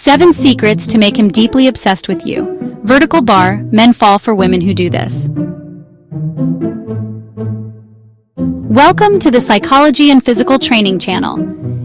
7 secrets to make him deeply obsessed with you. Vertical bar, men fall for women who do this. Welcome to the Psychology and Physical Training channel.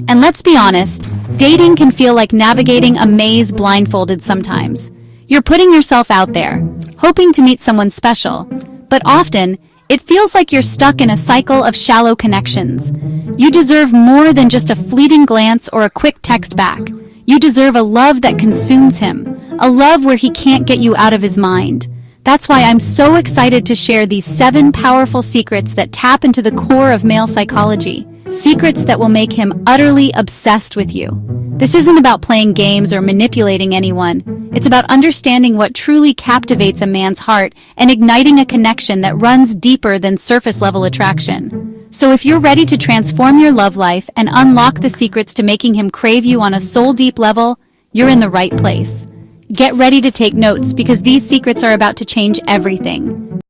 And let's be honest, dating can feel like navigating a maze blindfolded sometimes. You're putting yourself out there, hoping to meet someone special, but often, it feels like you're stuck in a cycle of shallow connections. You deserve more than just a fleeting glance or a quick text back. You deserve a love that consumes him, a love where he can't get you out of his mind. That's why I'm so excited to share these 7 powerful secrets that tap into the core of male psychology. Secrets that will make him utterly obsessed with you. This isn't about playing games or manipulating anyone. It's about understanding what truly captivates a man's heart and igniting a connection that runs deeper than surface-level attraction. So if you're ready to transform your love life and unlock the secrets to making him crave you on a soul-deep level, you're in the right place. Get ready to take notes because these secrets are about to change everything.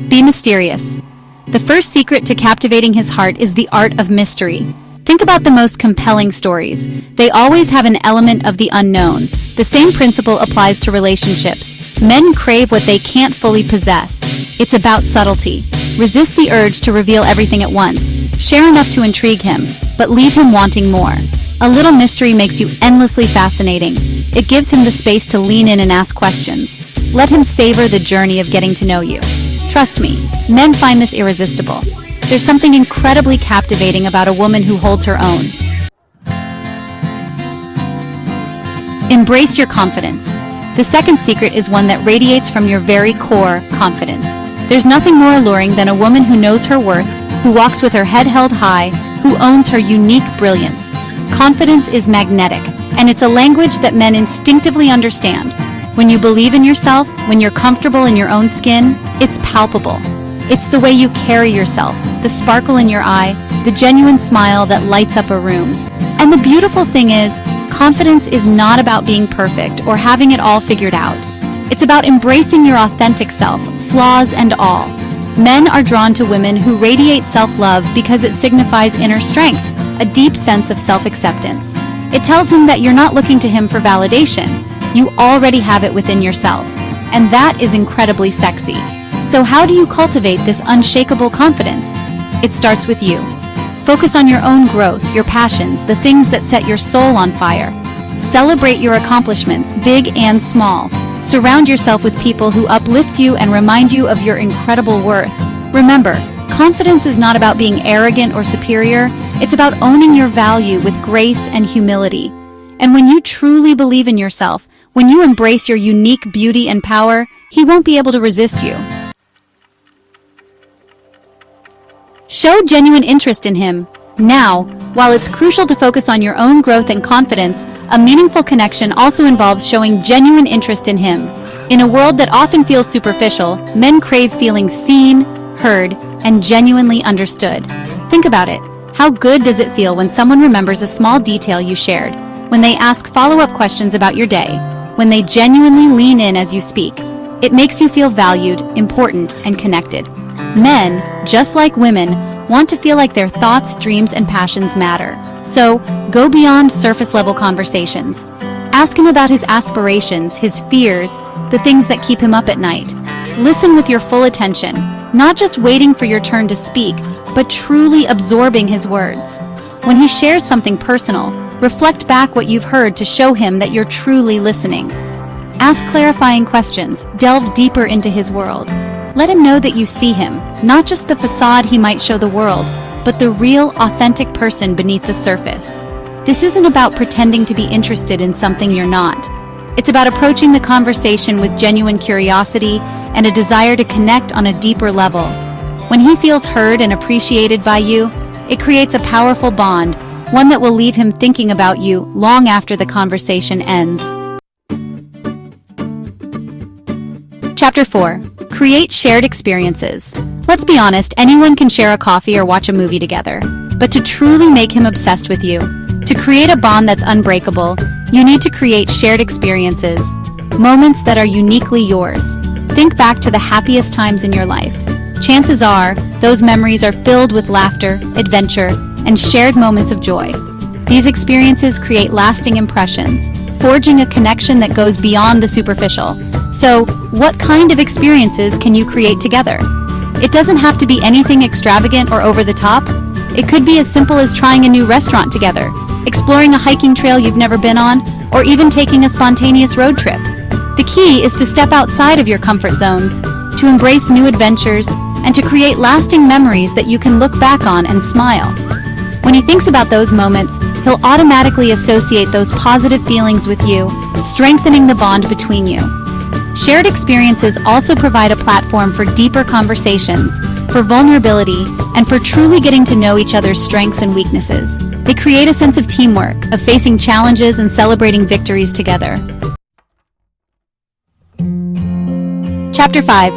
Be mysterious. The first secret to captivating his heart is the art of mystery. Think about the most compelling stories. They always have an element of the unknown. The same principle applies to relationships. Men crave what they can't fully possess. It's about subtlety. Resist the urge to reveal everything at once. Share enough to intrigue him, but leave him wanting more. A little mystery makes you endlessly fascinating. It gives him the space to lean in and ask questions. Let him savor the journey of getting to know you. Trust me, men find this irresistible. There's something incredibly captivating about a woman who holds her own. Embrace your confidence. The second secret is one that radiates from your very core, confidence. There's nothing more alluring than a woman who knows her worth, who walks with her head held high, who owns her unique brilliance. Confidence is magnetic, and it's a language that men instinctively understand. When you believe in yourself, when you're comfortable in your own skin, it's palpable. It's the way you carry yourself, the sparkle in your eye, the genuine smile that lights up a room. And the beautiful thing is, confidence is not about being perfect or having it all figured out. It's about embracing your authentic self, flaws and all. Men are drawn to women who radiate self-love because it signifies inner strength, a deep sense of self-acceptance. It tells him that you're not looking to him for validation. You already have it within yourself, and that is incredibly sexy. So how do you cultivate this unshakable confidence? It starts with you. Focus on your own growth, your passions, the things that set your soul on fire. Celebrate your accomplishments, big and small. Surround yourself with people who uplift you and remind you of your incredible worth. Remember, confidence is not about being arrogant or superior. It's about owning your value with grace and humility. And when you truly believe in yourself, when you embrace your unique beauty and power, he won't be able to resist you. Show genuine interest in him. Now, while it's crucial to focus on your own growth and confidence, a meaningful connection also involves showing genuine interest in him. In a world that often feels superficial, men crave feeling seen, heard, and genuinely understood. Think about it. How good does it feel when someone remembers a small detail you shared? When they ask follow-up questions about your day? When they genuinely lean in as you speak? It makes you feel valued, important, and connected. Men, just like women, want to feel like their thoughts, dreams, and passions matter. So, go beyond surface-level conversations. Ask him about his aspirations, his fears, the things that keep him up at night. Listen with your full attention, not just waiting for your turn to speak, but truly absorbing his words. When he shares something personal, reflect back what you've heard to show him that you're truly listening. Ask clarifying questions, delve deeper into his world. Let him know that you see him, not just the facade he might show the world, but the real, authentic person beneath the surface. This isn't about pretending to be interested in something you're not. It's about approaching the conversation with genuine curiosity and a desire to connect on a deeper level. When he feels heard and appreciated by you, it creates a powerful bond, one that will leave him thinking about you long after the conversation ends. Chapter 4. Create shared experiences. Let's be honest, anyone can share a coffee or watch a movie together. But to truly make him obsessed with you, to create a bond that's unbreakable, you need to create shared experiences, moments that are uniquely yours. Think back to the happiest times in your life. Chances are, those memories are filled with laughter, adventure, and shared moments of joy. These experiences create lasting impressions, forging a connection that goes beyond the superficial. So, what kind of experiences can you create together? It doesn't have to be anything extravagant or over the top. It could be as simple as trying a new restaurant together, exploring a hiking trail you've never been on, or even taking a spontaneous road trip. The key is to step outside of your comfort zones, to embrace new adventures, and to create lasting memories that you can look back on and smile. When he thinks about those moments, he'll automatically associate those positive feelings with you, strengthening the bond between you. Shared experiences also provide a platform for deeper conversations, for vulnerability, and for truly getting to know each other's strengths and weaknesses. They create a sense of teamwork, of facing challenges and celebrating victories together. Chapter 5.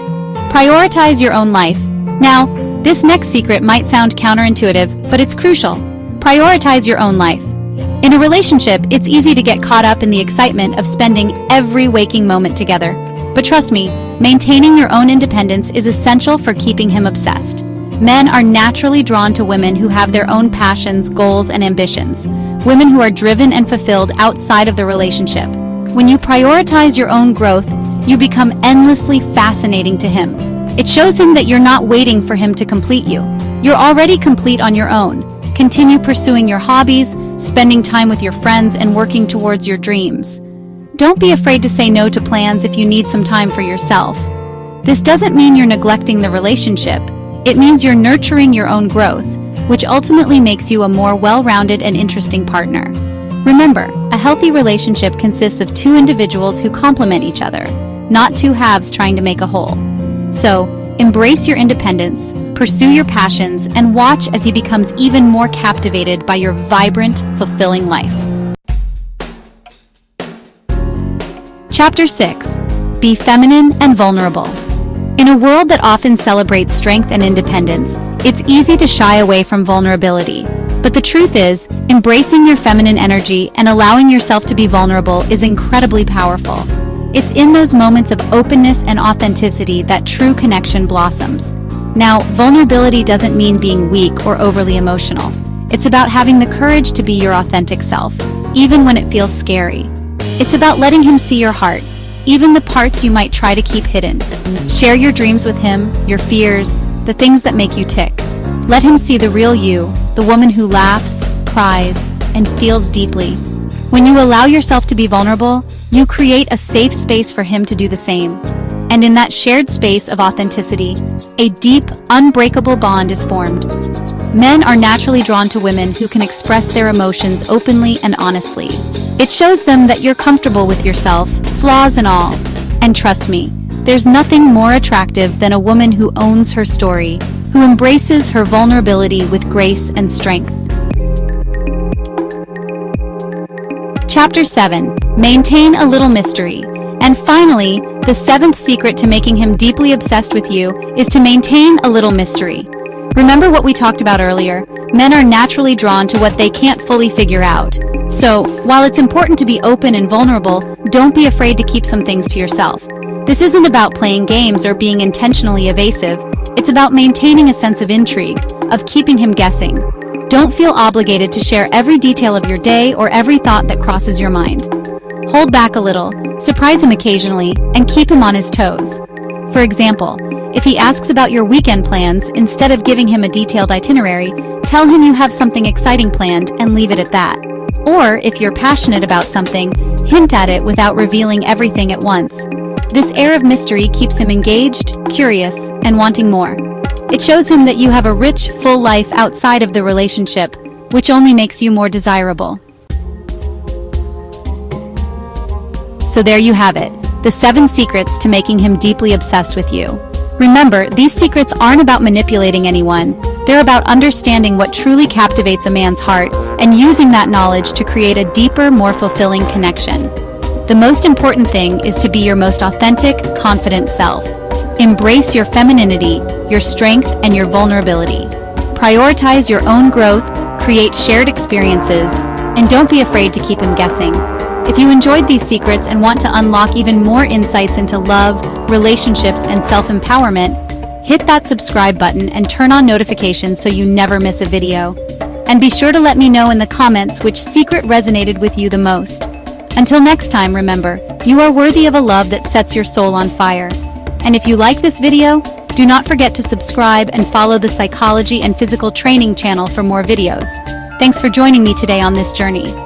Prioritize your own life. Now, this next secret might sound counterintuitive, but it's crucial. Prioritize your own life. In a relationship, it's easy to get caught up in the excitement of spending every waking moment together. But trust me, maintaining your own independence is essential for keeping him obsessed. Men are naturally drawn to women who have their own passions, goals, and ambitions. Women who are driven and fulfilled outside of the relationship. When you prioritize your own growth, you become endlessly fascinating to him. It shows him that you're not waiting for him to complete you. You're already complete on your own. Continue pursuing your hobbies, spending time with your friends, and working towards your dreams. Don't be afraid to say no to plans if you need some time for yourself. This doesn't mean you're neglecting the relationship. It means you're nurturing your own growth, which ultimately makes you a more well-rounded and interesting partner. Remember, a healthy relationship consists of two individuals who complement each other, not two halves trying to make a whole. So, embrace your independence, pursue your passions, and watch as he becomes even more captivated by your vibrant, fulfilling life. Chapter 6. Be feminine and vulnerable. In a world that often celebrates strength and independence, it's easy to shy away from vulnerability. But the truth is, embracing your feminine energy and allowing yourself to be vulnerable is incredibly powerful. It's in those moments of openness and authenticity that true connection blossoms. Now, vulnerability doesn't mean being weak or overly emotional. It's about having the courage to be your authentic self, even when it feels scary. It's about letting him see your heart, even the parts you might try to keep hidden. Share your dreams with him, your fears, the things that make you tick. Let him see the real you, the woman who laughs, cries, and feels deeply. When you allow yourself to be vulnerable, you create a safe space for him to do the same. And in that shared space of authenticity, a deep, unbreakable bond is formed. Men are naturally drawn to women who can express their emotions openly and honestly. It shows them that you're comfortable with yourself, flaws and all. And trust me, there's nothing more attractive than a woman who owns her story, who embraces her vulnerability with grace and strength. Chapter 7. Maintain a little mystery. And finally, the seventh secret to making him deeply obsessed with you is to maintain a little mystery. Remember what we talked about earlier? Men are naturally drawn to what they can't fully figure out. So, while it's important to be open and vulnerable, don't be afraid to keep some things to yourself. This isn't about playing games or being intentionally evasive. It's about maintaining a sense of intrigue, of keeping him guessing. Don't feel obligated to share every detail of your day or every thought that crosses your mind. Hold back a little, surprise him occasionally, and keep him on his toes. For example, if he asks about your weekend plans, instead of giving him a detailed itinerary, tell him you have something exciting planned and leave it at that. Or, if you're passionate about something, hint at it without revealing everything at once. This air of mystery keeps him engaged, curious, and wanting more. It shows him that you have a rich, full life outside of the relationship, which only makes you more desirable. So there you have it, the 7 secrets to making him deeply obsessed with you. Remember, these secrets aren't about manipulating anyone. They're about understanding what truly captivates a man's heart and using that knowledge to create a deeper, more fulfilling connection. The most important thing is to be your most authentic, confident self. Embrace your femininity, your strength, and your vulnerability. Prioritize your own growth, create shared experiences, and don't be afraid to keep him guessing. If you enjoyed these secrets and want to unlock even more insights into love, relationships, and self-empowerment, hit that subscribe button and turn on notifications so you never miss a video. And be sure to let me know in the comments which secret resonated with you the most. Until next time, remember, you are worthy of a love that sets your soul on fire. And if you like this video, do not forget to subscribe and follow the Psychology and Physical Training channel for more videos. Thanks for joining me today on this journey.